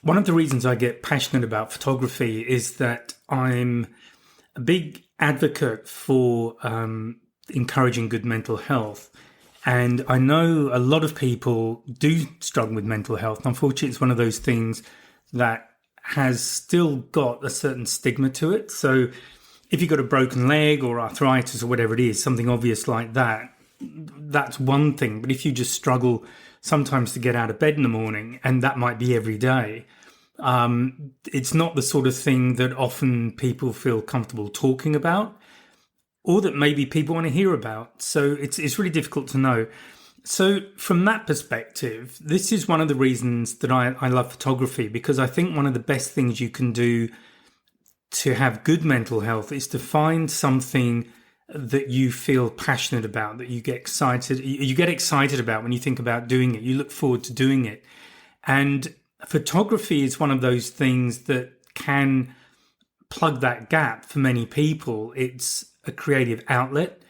One of the reasons I get passionate about photography is that I'm a big advocate for encouraging good mental health. And I know a lot of people do struggle with mental health. Unfortunately, it's one of those things that has still got a certain stigma to it. So if you've got a broken leg or arthritis or whatever it is, something obvious like that, that's one thing. But if you just struggle sometimes to get out of bed in the morning, and that might be every day, it's not the sort of thing that often people feel comfortable talking about, or that maybe people want to hear about. So it's really difficult to know. So from that perspective, this is one of the reasons that I love photography, because I think one of the best things you can do to have good mental health is to find something that you feel passionate about, that you get excited about when you think about doing it. You look forward to doing it. And photography is one of those things that can plug that gap for many people. It's a creative outlet.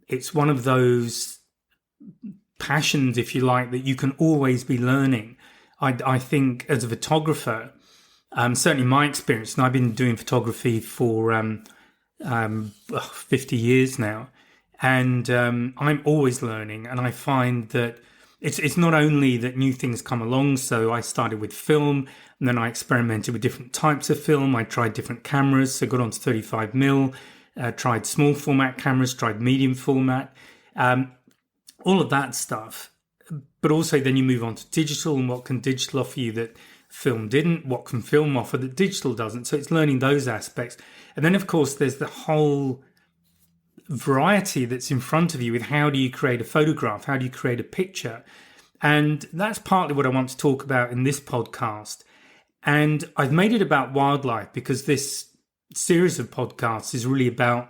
It's one of those passions, if you like, that you can always be learning. I think as a photographer, certainly my experience, and I've been doing photography for 50 years now, and I'm always learning. And I find that it's not only that new things come along. So I started with film, and then I experimented with different types of film. I tried different cameras, so got on to 35mm, tried small format cameras, tried medium format, all of that stuff. But also then you move on to digital, and what can digital offer you that film didn't? What can film offer that digital doesn't? So it's learning those aspects. And then, of course, there's the whole variety that's in front of you with how do you create a photograph? How do you create a picture? And that's partly what I want to talk about in this podcast. And I've made it about wildlife because this series of podcasts is really about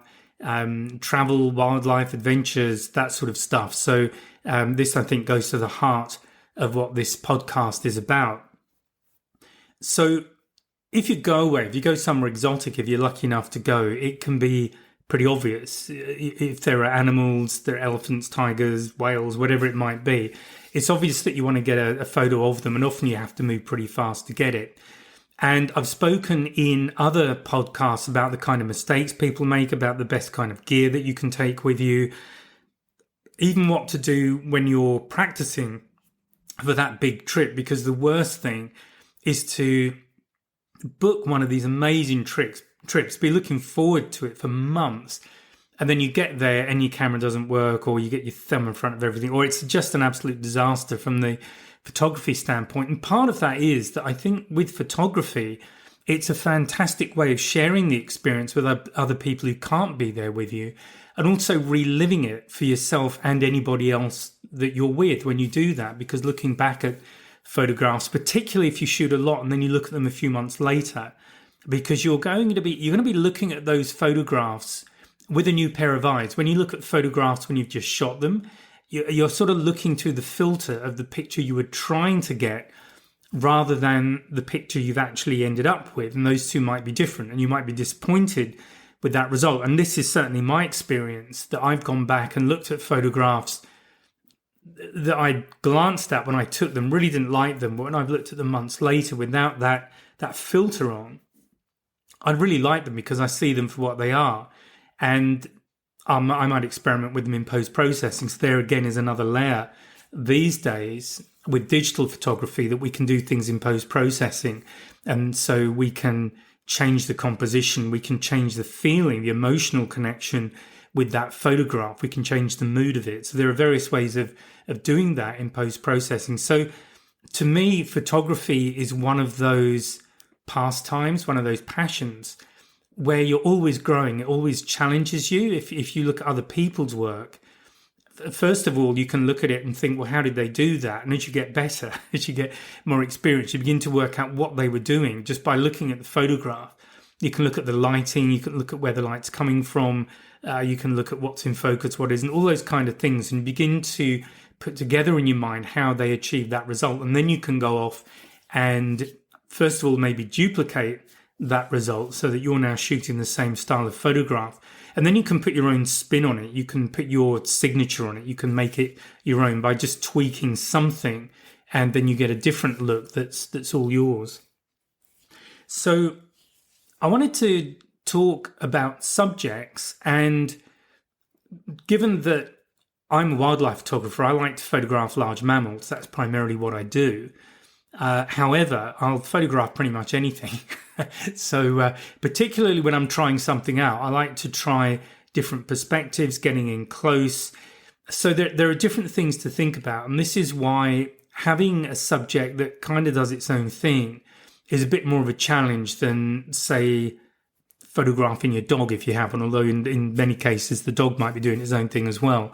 travel, wildlife, adventures, that sort of stuff. So this, I think, goes to the heart of what this podcast is about. So if you go away, if you go somewhere exotic, if you're lucky enough to go, it can be pretty obvious. If there are animals, there are elephants, tigers, whales, whatever it might be, it's obvious that you want to get a photo of them, and often you have to move pretty fast to get it. And I've spoken in other podcasts about the kind of mistakes people make, about the best kind of gear that you can take with you, even what to do when you're practicing for that big trip, because the worst thing is to book one of these amazing trips, be looking forward to it for months, and then you get there and your camera doesn't work, or you get your thumb in front of everything, or it's just an absolute disaster from the photography standpoint. And part of that is that I think with photography, it's a fantastic way of sharing the experience with other people who can't be there with you, and also reliving it for yourself and anybody else that you're with when you do that. Because looking back at photographs, particularly if you shoot a lot and then you look at them a few months later, because you're going to be looking at those photographs with a new pair of eyes. When you look at photographs when you've just shot them, you're sort of looking through the filter of the picture you were trying to get, rather than the picture you've actually ended up with. And those two might be different, and you might be disappointed with that result. And this is certainly my experience, that I've gone back and looked at photographs that I glanced at when I took them, really didn't like them, but when I've looked at them months later without that filter on, I really like them because I see them for what they are. And I might experiment with them in post-processing. So there again is another layer these days with digital photography, that we can do things in post-processing. And so we can change the composition, we can change the feeling, the emotional connection with that photograph, we can change the mood of it. So there are various ways of doing that in post-processing. So to me, photography is one of those pastimes, one of those passions where you're always growing. It always challenges you. If you look at other people's work, first of all, you can look at it and think, well, how did they do that? And as you get better, as you get more experience, you begin to work out what they were doing just by looking at the photograph. You can look at the lighting, you can look at where the light's coming from, you can look at what's in focus, what isn't, all those kind of things, and you begin to put together in your mind how they achieved that result. And then you can go off and, first of all, maybe duplicate that result so that you're now shooting the same style of photograph. And then you can put your own spin on it. You can put your signature on it. You can make it your own by just tweaking something, and then you get a different look that's all yours. So I wanted to talk about subjects, and given that I'm a wildlife photographer, I like to photograph large mammals. That's primarily what I do. However, I'll photograph pretty much anything. So particularly when I'm trying something out, I like to try different perspectives, getting in close. So there are different things to think about. And this is why having a subject that kind of does its own thing is a bit more of a challenge than, say, photographing your dog if you have one, although in many cases the dog might be doing its own thing as well.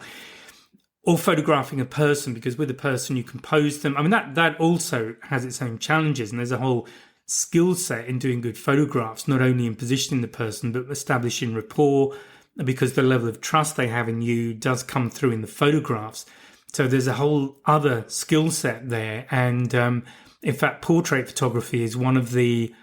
Or photographing a person, because with a person you can pose them. I mean, that also has its own challenges, and there's a whole skill set in doing good photographs, not only in positioning the person, but establishing rapport, because the level of trust they have in you does come through in the photographs. So there's a whole other skill set there. And in fact, portrait photography is one of the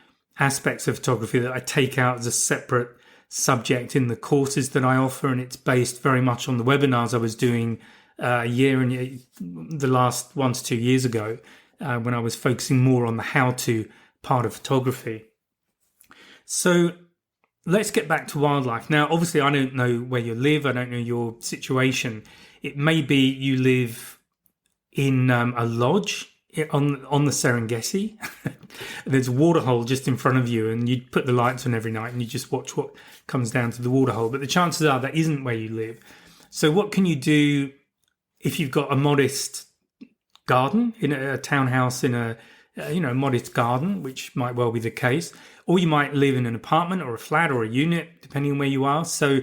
aspects of photography that I take out as a separate subject in the courses that I offer, and it's based very much on the webinars I was doing the last 1 to 2 years ago, when I was focusing more on the how-to part of photography. So let's get back to wildlife. Now, obviously, I don't know where you live. I don't know your situation. It may be you live in a lodge on the Serengeti. There's a waterhole just in front of you, and you put the lights on every night and you just watch what comes down to the waterhole. But the chances are that isn't where you live. So what can you do if you've got a modest garden in a townhouse, in a modest garden, which might well be the case, or you might live in an apartment or a flat or a unit, depending on where you are. So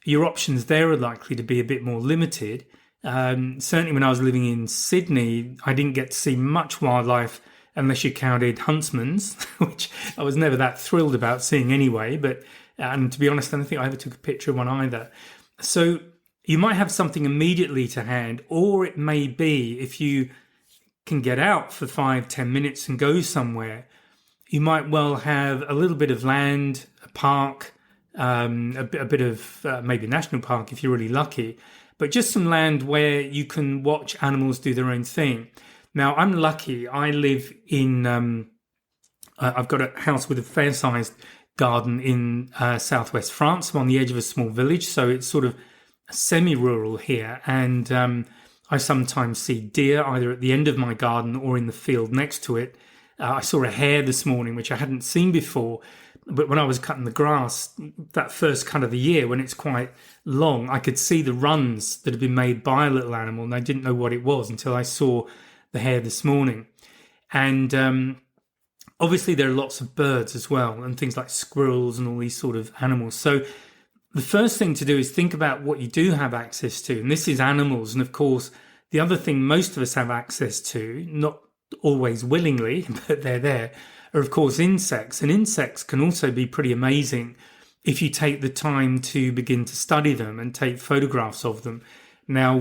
your options there are likely to be a bit more limited. Certainly when I was living in Sydney, I didn't get to see much wildlife unless you counted huntsmans, which I was never that thrilled about seeing anyway. And to be honest, I don't think I ever took a picture of one either. So you might have something immediately to hand, or it may be if you can get out for 5-10 minutes and go somewhere, you might well have a little bit of land, a park, a bit of maybe a national park if you're really lucky, but just some land where you can watch animals do their own thing. Now, I'm lucky. I live in, I've got a house with a fair-sized garden in southwest France. I'm on the edge of a small village, so it's sort of semi-rural here, and I sometimes see deer either at the end of my garden or in the field next to it. I saw a hare this morning, which I hadn't seen before, but when I was cutting the grass, that first cut of the year, when it's quite long, I could see the runs that had been made by a little animal, and I didn't know what it was until I saw the hare this morning. And obviously there are lots of birds as well, and things like squirrels and all these sort of animals. So the first thing to do is think about what you do have access to, and this is animals. And of course, the other thing most of us have access to, not always willingly, but they're there, are of course insects. And insects can also be pretty amazing if you take the time to begin to study them and take photographs of them. Now,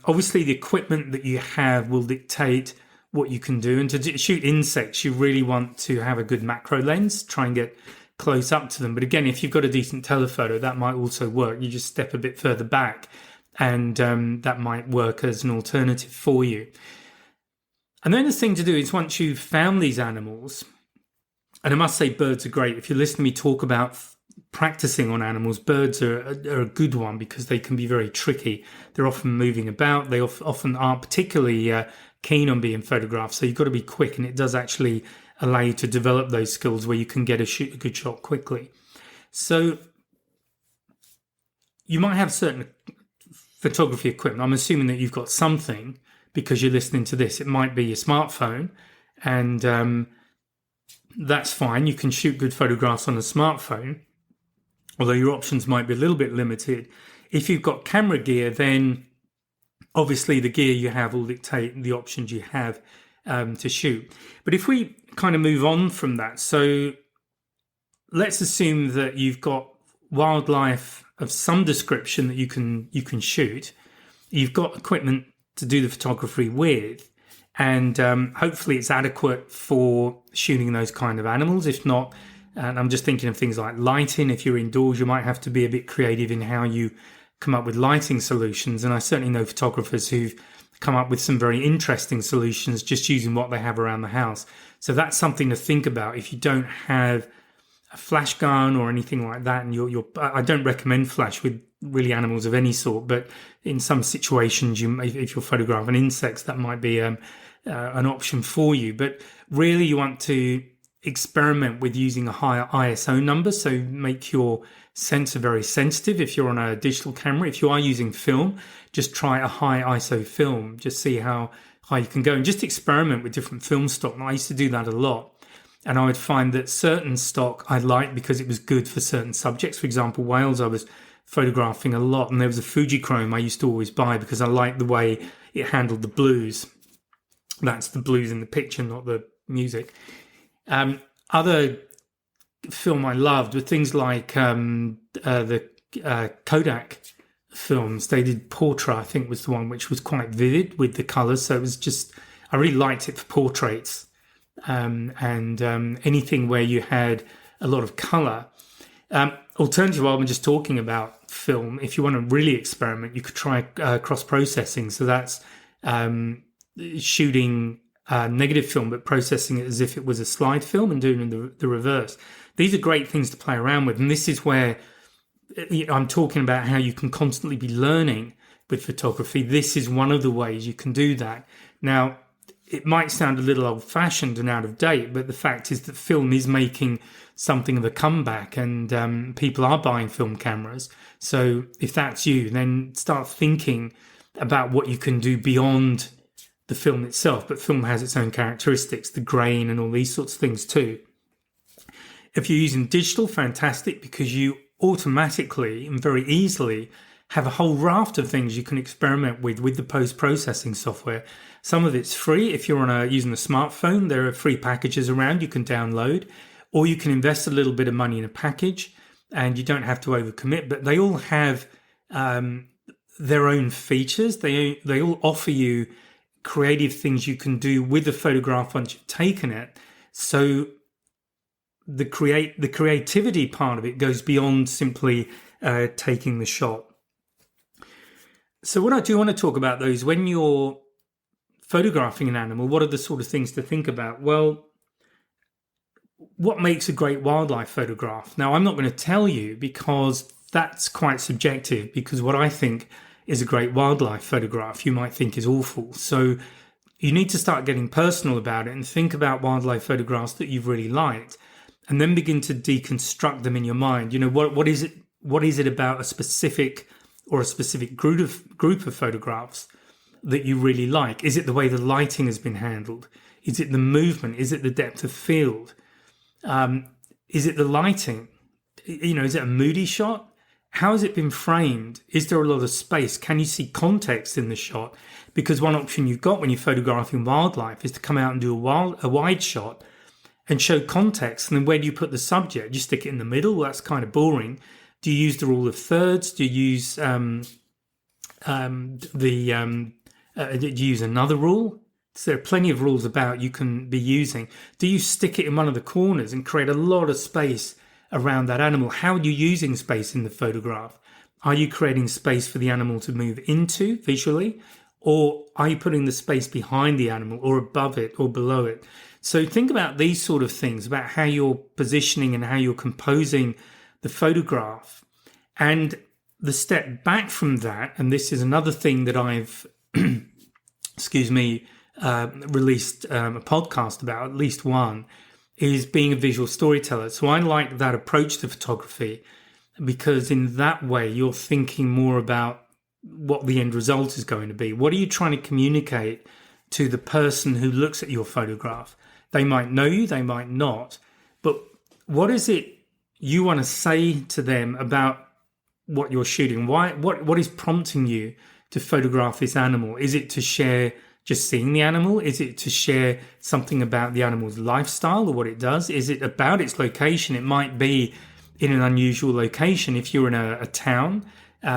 obviously the equipment that you have will dictate what you can do. And to shoot insects, you really want to have a good macro lens, try and get close up to them. But again, if you've got a decent telephoto, that might also work. You just step a bit further back, and that might work as an alternative for you. And then the thing to do is, once you've found these animals, and I must say birds are great. If you listen to me talk about practicing on animals, birds are a good one because they can be very tricky. They're often moving about. They often aren't particularly keen on being photographed. So you've got to be quick, and it does actually allow you to develop those skills where you can get a good shot quickly. So you might have certain photography equipment. I'm assuming that you've got something because you're listening to this. It might be your smartphone, and that's fine. You can shoot good photographs on a smartphone, although your options might be a little bit limited. If you've got camera gear, then obviously the gear you have will dictate the options you have to shoot. But if we kind of move on from that, so let's assume that you've got wildlife of some description that you can shoot. You've got equipment to do the photography with, and hopefully it's adequate for shooting those kind of animals. If not, and I'm just thinking of things like lighting. If you're indoors, you might have to be a bit creative in how you come up with lighting solutions. And I certainly know photographers who've come up with some very interesting solutions just using what they have around the house. So that's something to think about if you don't have a flash gun or anything like that. And I don't recommend flash with really animals of any sort, but in some situations, if you're photographing insects, that might be an option for you. But really, you want to experiment with using a higher ISO number, so make your sensor very sensitive. If you're on a digital camera, if you are using film, just try a high ISO film, just see how high you can go, and just experiment with different film stock. And I used to do that a lot, and I would find that certain stock I liked because it was good for certain subjects. For example, whales I was photographing a lot, and there was a Fujichrome I used to always buy because I liked the way it handled the blues. That's the blues in the picture, not the music. Other film I loved were things like the Kodak films. They did Portra, I think was the one, which was quite vivid with the colours. So it was just, I really liked it for portraits and anything where you had a lot of colour. Alternative, while I'm just talking about film, if you want to really experiment, you could try cross-processing. So that's shooting negative film, but processing it as if it was a slide film and doing the reverse. These are great things to play around with. And this is where I'm talking about how you can constantly be learning with photography. This is one of the ways you can do that. Now, it might sound a little old-fashioned and out of date, but the fact is that film is making something of a comeback, and people are buying film cameras. So if that's you, then start thinking about what you can do beyond the film itself. But film has its own characteristics, the grain and all these sorts of things too. If you're using digital, fantastic, because you automatically and very easily have a whole raft of things you can experiment with the post-processing software. Some of it's free. If you're using a smartphone, there are free packages around you can download, or you can invest a little bit of money in a package and you don't have to overcommit, but they all have their own features. They all offer you creative things you can do with the photograph once you've taken it. So the creativity part of it goes beyond simply taking the shot. So what I do want to talk about, though, is when you're photographing an animal, what are the sort of things to think about? Well, what makes a great wildlife photograph? Now, I'm not going to tell you because that's quite subjective, because what I think is a great wildlife photograph, you might think is awful. So you need to start getting personal about it and think about wildlife photographs that you've really liked, and then begin to deconstruct them in your mind. You know, what is it about a specific group of photographs that you really like? Is it the way the lighting has been handled? Is it the movement? Is it the depth of field? Is it the lighting? You know, is it a moody shot? How has it been framed? Is there a lot of space? Can you see context in the shot? Because one option you've got when you're photographing wildlife is to come out and do a wide shot and show context. And then where do you put the subject? Do you stick it in the middle? Well, that's kind of boring. Do you use the rule of thirds? Do you use do you use another rule? So there are plenty of rules about you can be using. Do you stick it in one of the corners and create a lot of space around that animal? How are you using space in the photograph? Are you creating space for the animal to move into visually? Or are you putting the space behind the animal or above it or below it? So think about these sort of things, about how you're positioning and how you're composing the photograph. And the step back from that, and this is another thing that I've, released a podcast about, at least one, is being a visual storyteller. So I like that approach to photography, because in that way you're thinking more about what the end result is going to be. What are you trying to communicate to the person who looks at your photograph? They might know you, they might not, but what is it you want to say to them about what you're shooting? What is prompting you to photograph this animal? Is it to share just seeing the animal? Is it to share something about the animal's lifestyle or what it does? Is it about its location? It might be in an unusual location. If you're in a town,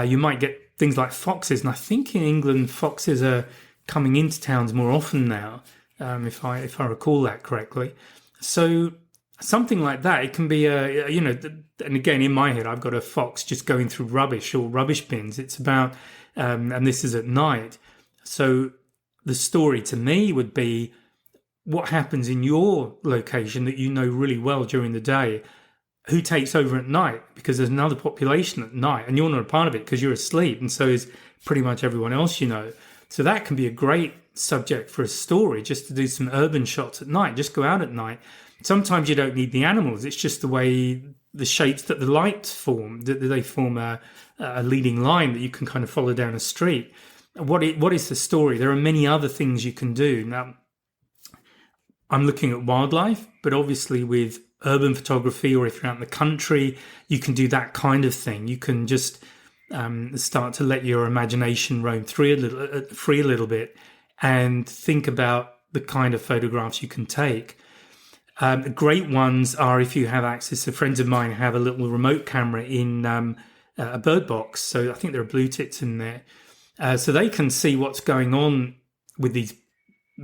you might get things like foxes. And I think in England, foxes are coming into towns more often now, if I recall that correctly. So something like that, it can be and again, in my head, I've got a fox just going through rubbish or rubbish bins. It's about, and this is at night. So the story to me would be what happens in your location that you know really well during the day, who takes over at night, because there's another population at night and you're not a part of it because you're asleep, and so is pretty much everyone else you know. So that can be a great subject for a story, just to do some urban shots at night. Just go out at night. Sometimes you don't need the animals. It's just the way the shapes that the lights form, that they form a leading line that you can kind of follow down a street. What is the story? There are many other things you can do. Now, I'm looking at wildlife, but obviously with urban photography, or if you're out in the country, you can do that kind of thing. You can just start to let your imagination roam free a little bit, and think about the kind of photographs you can take. Great ones are if you have access. So friends of mine have a little remote camera in a bird box. So I think there are blue tits in there. So they can see what's going on with these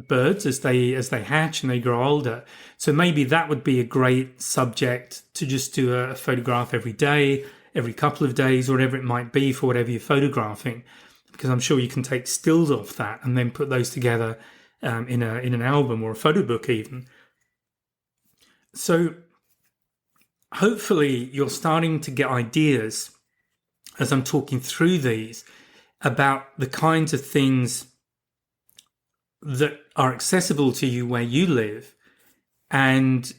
birds as they hatch and they grow older. So maybe that would be a great subject to just do a photograph every day, every couple of days, or whatever it might be for whatever you're photographing, because I'm sure you can take stills off that and then put those together in an album or a photo book even. So hopefully you're starting to get ideas as I'm talking through these about the kinds of things that are accessible to you where you live and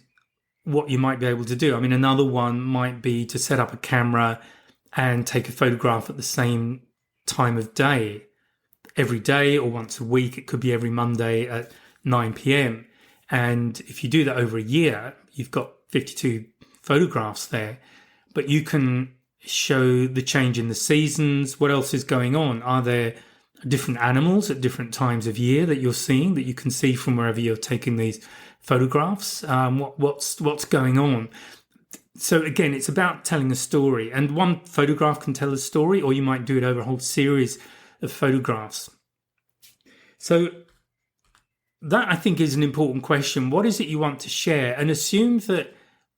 what you might be able to do. I mean, another one might be to set up a camera and take a photograph at the same time of day every day, or once a week. It could be every Monday at 9 p.m. And if you do that over a year, you've got 52 photographs there, but you can show the change in the seasons. What else is going on? Are there different animals at different times of year that you're seeing, that you can see from wherever you're taking these photographs? What's going on? So again, it's about telling a story, and one photograph can tell a story, or you might do it over a whole series of photographs. So that, I think, is an important question. What is it you want to share? And assume that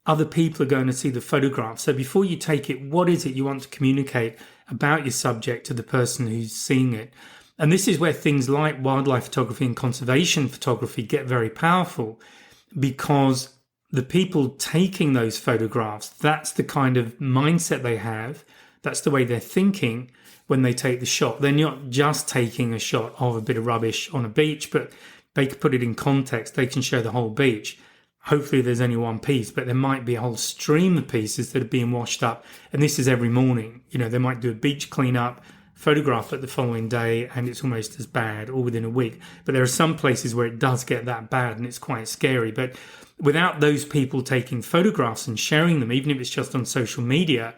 other people are going to see the photograph. So before you take it, what is it you want to communicate about your subject to the person who's seeing it? And this is where things like wildlife photography and conservation photography get very powerful, because the people taking those photographs, that's the kind of mindset they have. That's the way they're thinking when they take the shot. They're not just taking a shot of a bit of rubbish on a beach, but they can put it in context. They can show the whole beach. Hopefully there's only one piece, but there might be a whole stream of pieces that are being washed up. And this is every morning. You know, they might do a beach cleanup, photograph it the following day, and it's almost as bad, or within a week. But there are some places where it does get that bad, and it's quite scary. But without those people taking photographs and sharing them, even if it's just on social media,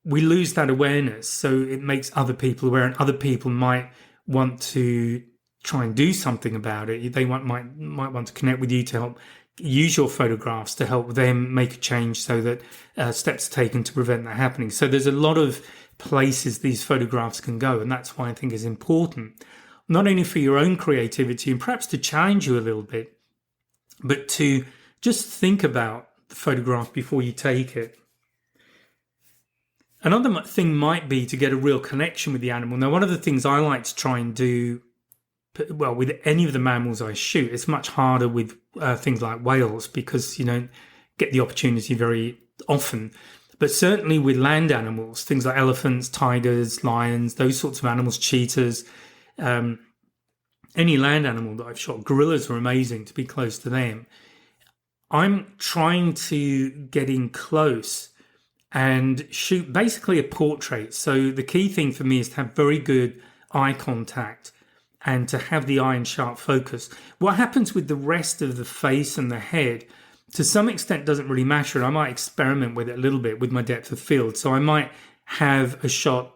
we lose that awareness. So it makes other people aware, and other people might want to try and do something about it. They might want to connect with you to help use your photographs to help them make a change, so that steps are taken to prevent that happening. So there's a lot of places these photographs can go, and that's why I think it's important, not only for your own creativity and perhaps to challenge you a little bit, but to just think about the photograph before you take it. Another thing might be to get a real connection with the animal. Now, one of the things I like to try and do, well, with any of the mammals I shoot, it's much harder with things like whales, because you don't get the opportunity very often. But certainly with land animals, things like elephants, tigers, lions, those sorts of animals, cheetahs, any land animal that I've shot, gorillas are amazing to be close to them. I'm trying to get in close and shoot basically a portrait. So the key thing for me is to have very good eye contact and to have the eye in sharp focus. What happens with the rest of the face and the head, to some extent, doesn't really matter. And I might experiment with it a little bit with my depth of field. So I might have a shot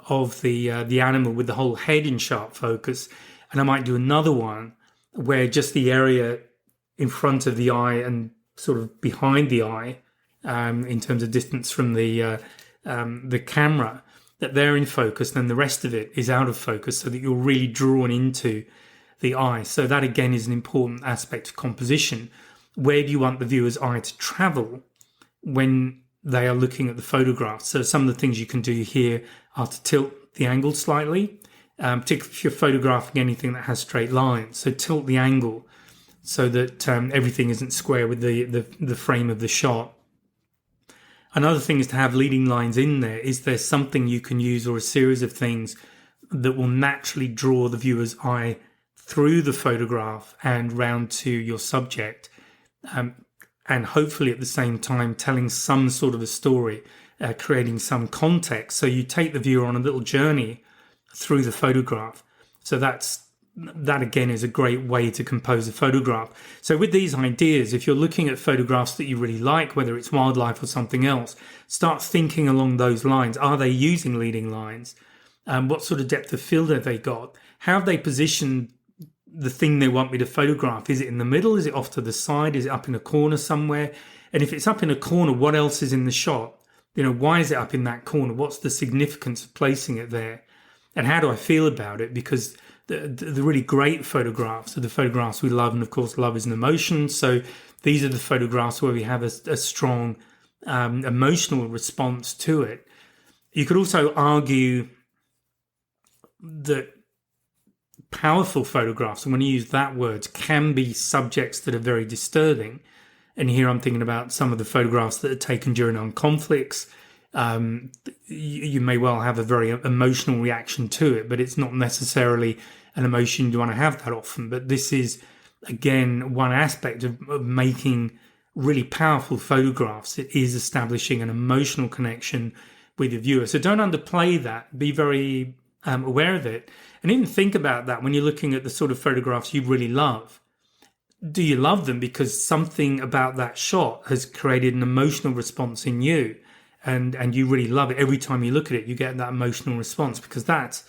of the animal with the whole head in sharp focus, and I might do another one where just the area in front of the eye and sort of behind the eye, in terms of distance from the camera, that they're in focus, then the rest of it is out of focus, so that you're really drawn into the eye. So that again is an important aspect of composition. Where do you want the viewer's eye to travel when they are looking at the photograph? So some of the things you can do here are to tilt the angle slightly, particularly if you're photographing anything that has straight lines. So tilt the angle so that everything isn't square with the frame of the shot. Another thing is to have leading lines in there. Is there something you can use, or a series of things that will naturally draw the viewer's eye through the photograph and round to your subject, and hopefully at the same time telling some sort of a story, creating some context. So you take the viewer on a little journey through the photograph. So that again is a great way to compose a photograph. So with these ideas, if you're looking at photographs that you really like, whether it's wildlife or something else, start thinking along those lines. Are they using leading lines? What sort of depth of field have they got? How have they positioned the thing they want me to photograph? Is it in the middle? Is it off to the side? Is it up in a corner somewhere? And if it's up in a corner, what else is in the shot? Why is it up in that corner? What's the significance of placing it there? And how do I feel about it? Because the really great photographs are the photographs we love. And of course, love is an emotion. So these are the photographs where we have a strong emotional response to it. You could also argue that powerful photographs, and when you use that word, can be subjects that are very disturbing. And here I'm thinking about some of the photographs that are taken during armed conflicts. You may well have a very emotional reaction to it, but it's not necessarily an emotion you want to have that often. But this is, again, one aspect of making really powerful photographs. It is establishing an emotional connection with the viewer. So don't underplay that. Be very aware of it. And even think about that when you're looking at the sort of photographs you really love. Do you love them because something about that shot has created an emotional response in you? And you really love it. Every time you look at it, you get that emotional response, because that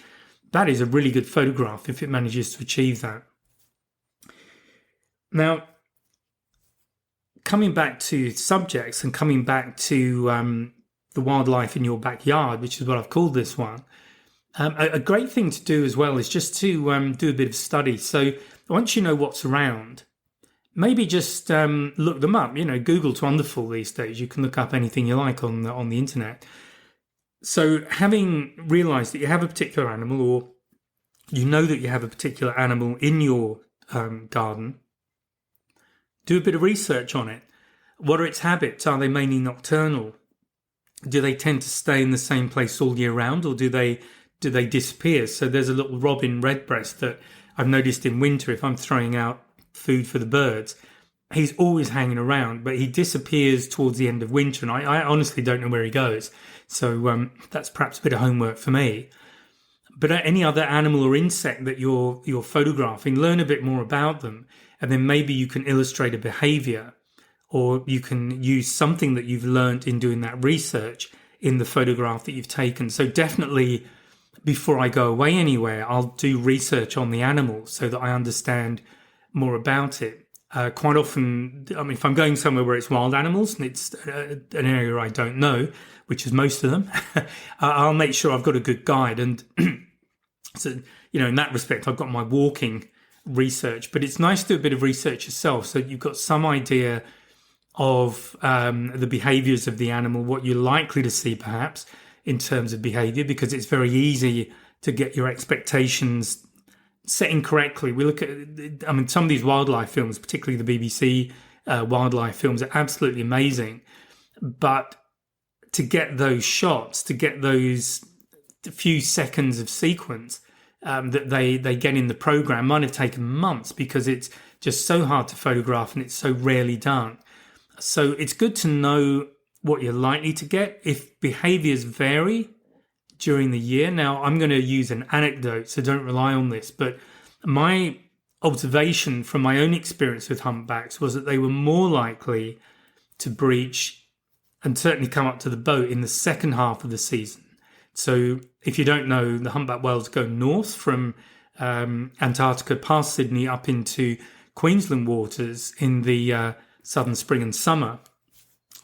is a really good photograph if it manages to achieve that. Now, coming back to subjects and coming back to the wildlife in your backyard, which is what I've called this one, a great thing to do as well is just to do a bit of study. So once you know what's around, maybe just look them up. Google's wonderful these days. You can look up anything you like on the internet. So having realized that you have a particular animal, or you know that you have a particular animal in your garden, do a bit of research on it. What are its habits? Are they mainly nocturnal? Do they tend to stay in the same place all year round, or do they disappear? So there's a little robin redbreast that I've noticed in winter. If I'm throwing out food for the birds, he's always hanging around, but he disappears towards the end of winter, and I honestly don't know where he goes. So that's perhaps a bit of homework for me. But any other animal or insect that you're photographing, learn a bit more about them, and then maybe you can illustrate a behavior, or you can use something that you've learned in doing that research in the photograph that you've taken. So definitely, before I go away anywhere, I'll do research on the animal so that I understand more about it. Quite often, if I'm going somewhere where it's wild animals and it's an area I don't know, which is most of them, I'll make sure I've got a good guide. And so, in that respect, I've got my walking research. But it's nice to do a bit of research yourself, so you've got some idea of the behaviors of the animal, what you're likely to see perhaps in terms of behavior, because it's very easy to get your expectations set incorrectly. We look at, some of these wildlife films, particularly the BBC wildlife films, are absolutely amazing. But to get those shots, to get those few seconds of sequence that they get in the program might have taken months, because it's just so hard to photograph and it's so rarely done. So it's good to know what you're likely to get. If behaviors vary during the year, now I'm going to use an anecdote, so don't rely on this, but my observation from my own experience with humpbacks was that they were more likely to breach and certainly come up to the boat in the second half of the season. So if you don't know, the humpback whales go north from Antarctica past Sydney up into Queensland waters in the southern spring and summer.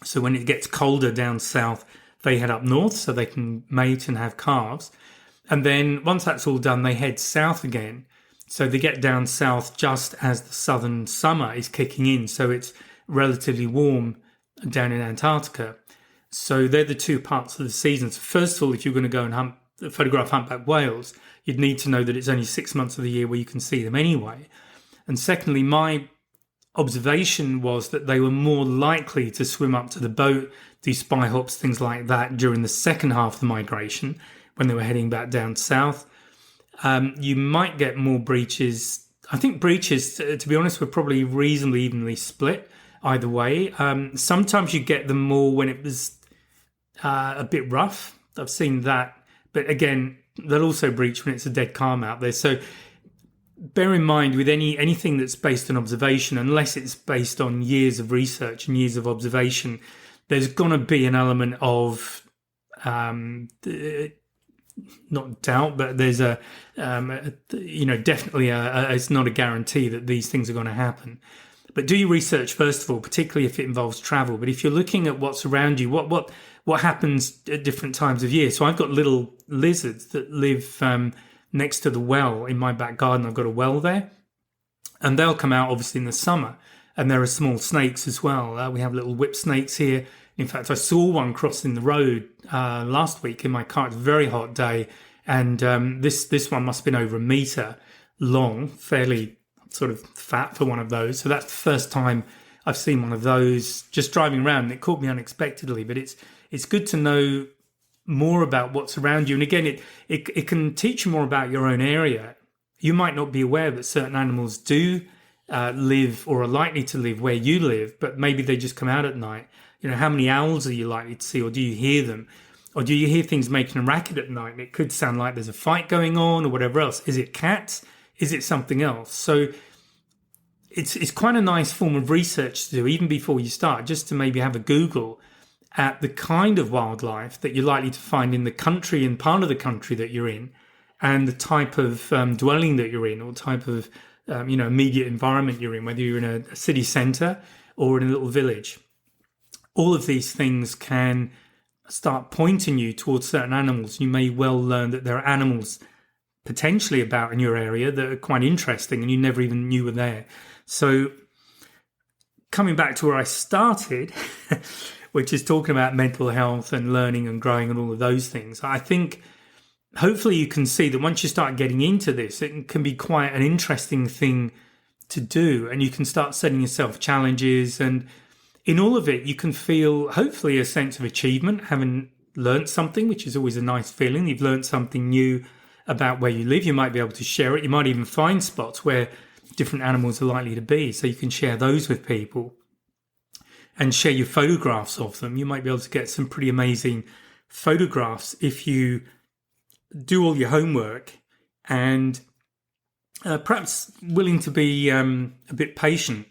So when it gets colder down south, they head up north so they can mate and have calves. And then once that's all done, they head south again. So they get down south just as the southern summer is kicking in. So it's relatively warm down in Antarctica. So they're the two parts of the season. So first of all, if you're going to go and photograph humpback whales, you'd need to know that it's only 6 months of the year where you can see them anyway. And secondly, my observation was that they were more likely to swim up to the boat, do spy hops, things like that during the second half of the migration when they were heading back down south. You might get more breaches. I think breaches, to be honest, were probably reasonably evenly split either way. Sometimes you get them more when it was a bit rough. I've seen that. But again, they'll also breach when it's a dead calm out there. So bear in mind with anything that's based on observation, unless it's based on years of research and years of observation, there's going to be an element of not doubt, but there's definitely it's not a guarantee that these things are going to happen. But do your research first of all, particularly if it involves travel. But if you're looking at what's around you, what happens at different times of year. So I've got little lizards that live next to the well in my back garden. I've got a well there, and they'll come out obviously in the summer. And there are small snakes as well. We have little whip snakes here. In fact, I saw one crossing the road last week in my car. It's a very hot day, and this one must have been over a metre long, fairly sort of fat for one of those. So that's the first time I've seen one of those just driving around, and it caught me unexpectedly. But it's good to know more about what's around you. And again, it can teach you more about your own area. You might not be aware that certain animals do live or are likely to live where you live, but maybe they just come out at night. You know, how many owls are you likely to see, or do you hear them? Or do you hear things making a racket at night? It could sound like there's a fight going on or whatever else. Is it cats? Is it something else? So it's quite a nice form of research to do even before you start, just to maybe have a Google at the kind of wildlife that you're likely to find in the country and part of the country that you're in, and the type of dwelling that you're in, or type of immediate environment you're in, whether you're in a city centre or in a little village. All of these things can start pointing you towards certain animals. You may well learn that there are animals potentially about in your area that are quite interesting and you never even knew were there. So coming back to where I started, which is talking about mental health and learning and growing and all of those things, I think hopefully you can see that once you start getting into this, it can be quite an interesting thing to do, and you can start setting yourself challenges, and in all of it you can feel hopefully a sense of achievement, having learnt something, which is always a nice feeling. You've learnt something new about where you live. You might be able to share it. You might even find spots where different animals are likely to be, so you can share those with people and share your photographs of them. You might be able to get some pretty amazing photographs if you do all your homework and perhaps willing to be a bit patient,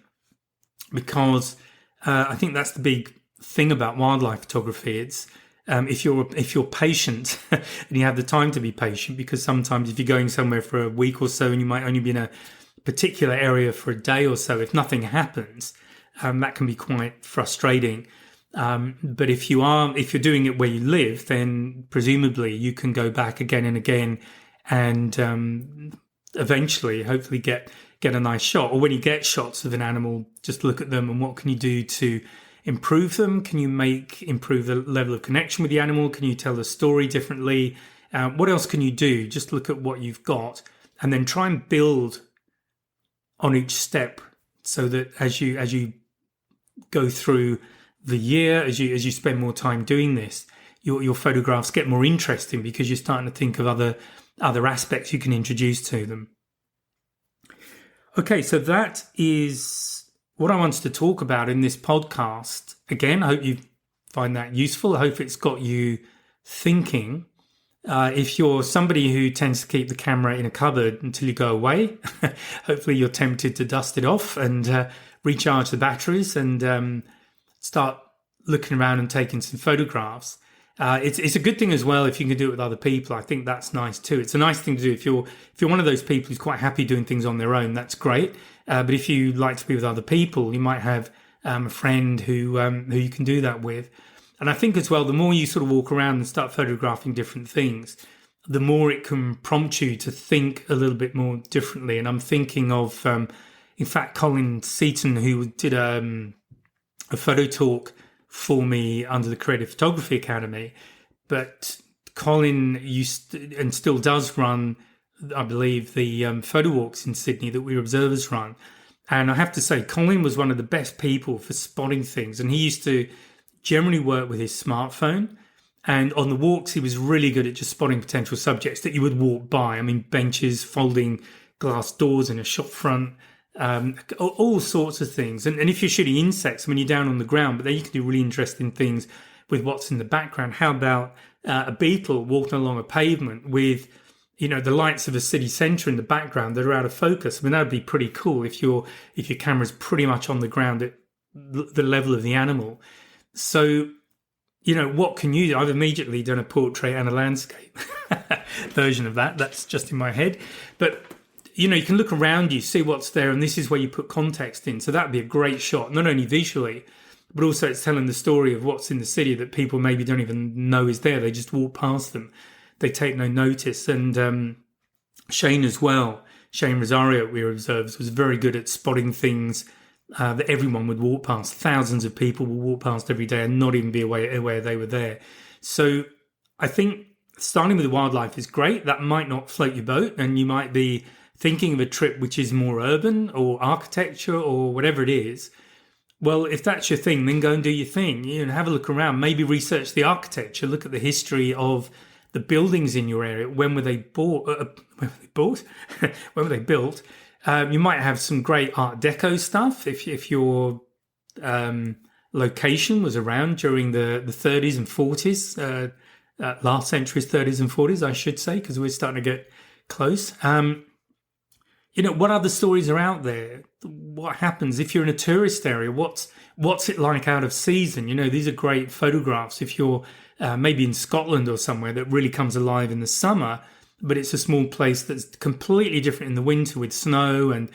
because I think that's the big thing about wildlife photography. It's if you're patient and you have the time to be patient, because sometimes if you're going somewhere for a week or so and you might only be in a particular area for a day or so, if nothing happens, that can be quite frustrating. But if you're doing it where you live, then presumably you can go back again and again, and eventually, hopefully, get a nice shot. Or when you get shots of an animal, just look at them and what can you do to improve them? Can you improve the level of connection with the animal? Can you tell the story differently? What else can you do? Just look at what you've got and then try and build on each step, so that as you go through the year, as you spend more time doing this, your photographs get more interesting, because you're starting to think of other aspects you can introduce to them. Okay, so that is what I wanted to talk about in this podcast. Again, I hope you find that useful. I hope it's got you thinking. If you're somebody who tends to keep the camera in a cupboard until you go away, hopefully you're tempted to dust it off and recharge the batteries and start looking around and taking some photographs. It's a good thing as well if you can do it with other people. I think that's nice too. It's a nice thing to do if you're one of those people who's quite happy doing things on their own. That's great. But if you like to be with other people, you might have a friend who you can do that with. And I think as well, the more you sort of walk around and start photographing different things, the more it can prompt you to think a little bit more differently. And I'm thinking of, in fact, Colin Seaton, who did a photo talk for me under the Creative Photography Academy. But Colin used to, and still does run, I believe, the photo walks in Sydney that we observers run. And I have to say, Colin was one of the best people for spotting things. And he used to generally work with his smartphone. And on the walks, he was really good at just spotting potential subjects that you would walk by. I mean, benches, folding glass doors in a shop front, all sorts of things. And if you're shooting insects, I mean, you're down on the ground, but then you can do really interesting things with what's in the background. How about a beetle walking along a pavement with, you know, the lights of a city centre in the background that are out of focus? I mean, that would be pretty cool if your camera's pretty much on the ground at the level of the animal. So, you know, what can you do? I've immediately done a portrait and a landscape version of that. That's just in my head. But, you know, you can look around you, see what's there, and this is where you put context in. So that'd be a great shot, not only visually, but also it's telling the story of what's in the city that people maybe don't even know is there. They just walk past them. They take no notice. And Shane as well, Shane Rosario at We Observes, was very good at spotting things that everyone would walk past. Thousands of people will walk past every day and not even be aware they were there. So I think starting with the wildlife is great. That might not float your boat, and you might be thinking of a trip which is more urban or architecture or whatever it is. Well, if that's your thing, then go and do your thing. You know, have a look around, maybe research the architecture, look at the history of the buildings in your area. When were they bought? When were they built? You might have some great Art Deco stuff if your location was around during the 30s and 40s, last century's 30s and 40s, I should say, because we're starting to get close. You know, what other stories are out there? What happens if you're in a tourist area? What's it like out of season? You know, these are great photographs. If you're maybe in Scotland or somewhere that really comes alive in the summer, but it's a small place that's completely different in the winter with snow and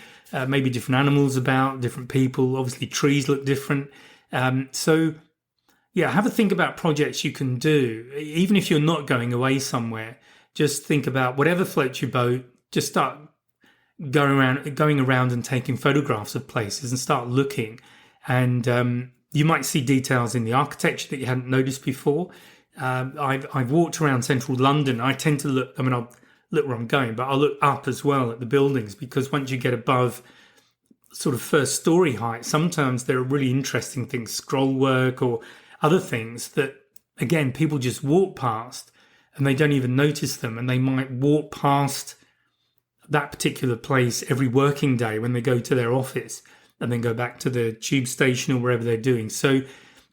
maybe different animals about, different people. Obviously, trees look different. So, yeah, have a think about projects you can do. Even if you're not going away somewhere, just think about whatever floats your boat. Just start going around and taking photographs of places and start looking. And you might see details in the architecture that you hadn't noticed before. I've walked around central London. I tend to look, I mean, I'll look where I'm going, but I'll look up as well at the buildings, because once you get above sort of first story height, sometimes there are really interesting things, scroll work or other things that, again, people just walk past and they don't even notice them. And they might walk past that particular place every working day when they go to their office and then go back to the tube station or wherever they're doing. So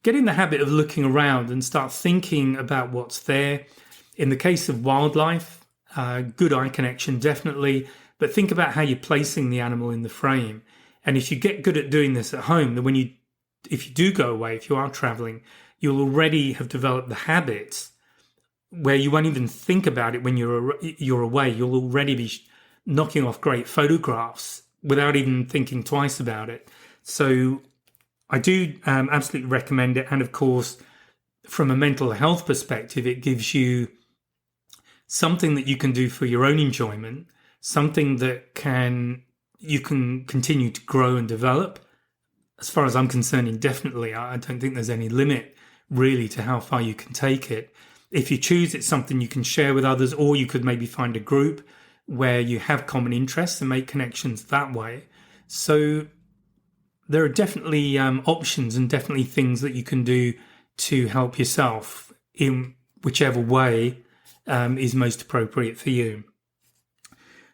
get in the habit of looking around and start thinking about what's there. In the case of wildlife, good eye connection, definitely, but think about how you're placing the animal in the frame. And if you get good at doing this at home, then if you do go away, if you are traveling, you'll already have developed the habits where you won't even think about it when you're away. You'll already be knocking off great photographs without even thinking twice about it. So I do absolutely recommend it. And of course, from a mental health perspective, it gives you something that you can do for your own enjoyment, something that you can continue to grow and develop. As far as I'm concerned, indefinitely. I don't think there's any limit really to how far you can take it. If you choose, it's something you can share with others, or you could maybe find a group where you have common interests and make connections that way. So there are definitely options and definitely things that you can do to help yourself in whichever way is most appropriate for you.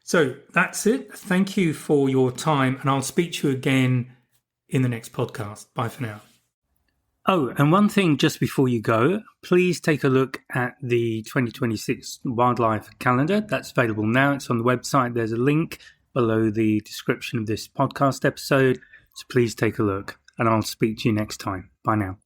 So that's it. Thank you for your time, and I'll speak to you again in the next podcast. Bye for now. Oh, and one thing just before you go, please take a look at the 2026 Wildlife Calendar. That's available now. It's on the website. There's a link below the description of this podcast episode. So please take a look, and I'll speak to you next time. Bye now.